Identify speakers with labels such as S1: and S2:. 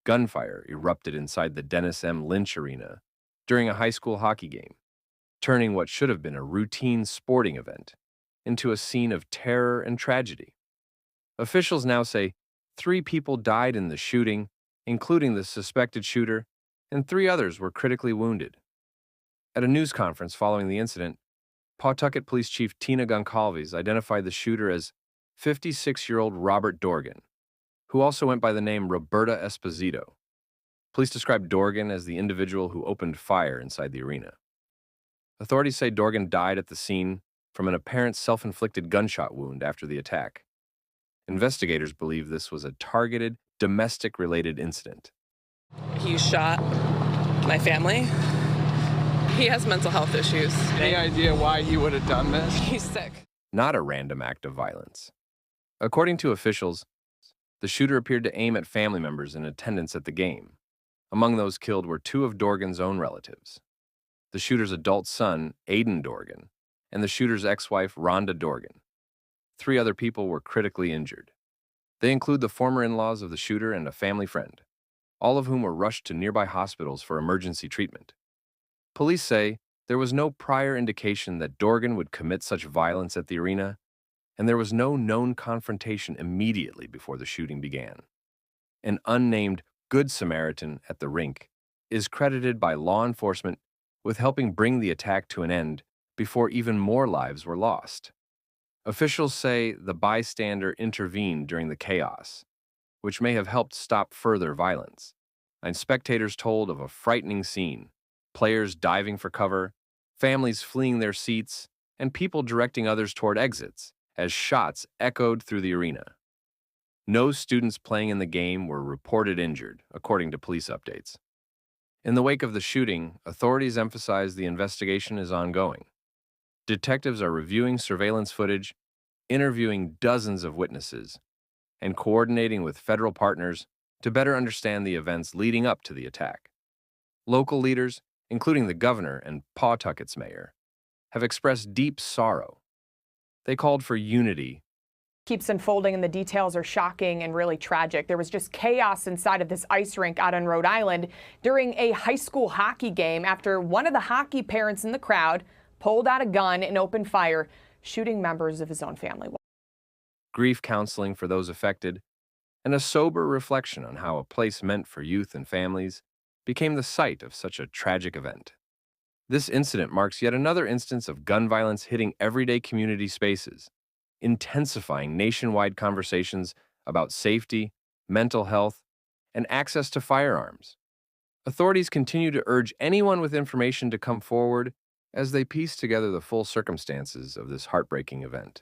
S1: gunfire erupted inside the Dennis M. Lynch Arena during a high school hockey game, turning what should have been a routine sporting event into a scene of terror and tragedy. Officials now say 3 people died in the shooting, including the suspected shooter, and 3 others were critically wounded. At a news conference following the incident, Pawtucket Police Chief Tina Goncalves identified the shooter as 56-year-old Robert Dorgan, who also went by the name Roberta Esposito. Police described Dorgan as the individual who opened fire inside the arena. Authorities say Dorgan died at the scene from an apparent self-inflicted gunshot wound after the attack. Investigators believe this was a targeted, domestic-related incident.
S2: He shot my family. He has mental health issues.
S3: Any idea why he would have done this?
S2: He's sick.
S1: Not a random act of violence. According to officials, the shooter appeared to aim at family members in attendance at the game. Among those killed were 2 of Dorgan's own relatives: the shooter's adult son, Aiden Dorgan, and the shooter's ex-wife, Rhonda Dorgan. 3 other people were critically injured. They include the former in-laws of the shooter and a family friend, all of whom were rushed to nearby hospitals for emergency treatment. Police say there was no prior indication that Dorgan would commit such violence at the arena, and there was no known confrontation immediately before the shooting began. An unnamed Good Samaritan at the Rink is credited by law enforcement with helping bring the attack to an end before even more lives were lost. Officials say the bystander intervened during the chaos, which may have helped stop further violence, and spectators told of a frightening scene: players diving for cover, families fleeing their seats, and people directing others toward exits as shots echoed through the arena. No students playing in the game were reported injured, according to police updates. In the wake of the shooting, authorities emphasize the investigation is ongoing. Detectives are reviewing surveillance footage, interviewing dozens of witnesses, and coordinating with federal partners to better understand the events leading up to the attack. Local leaders, including the governor and Pawtucket's mayor, have expressed deep sorrow. They called for unity.
S4: Keeps unfolding and the details are shocking and really tragic. There was just chaos inside of this ice rink out in Rhode Island during a high school hockey game after one of the hockey parents in the crowd pulled out a gun and opened fire, shooting members of his own family.
S1: Grief counseling for those affected, and a sober reflection on how a place meant for youth and families became the site of such a tragic event. This incident marks yet another instance of gun violence hitting everyday community spaces, intensifying nationwide conversations about safety, mental health, and access to firearms. Authorities continue to urge anyone with information to come forward as they piece together the full circumstances of this heartbreaking event.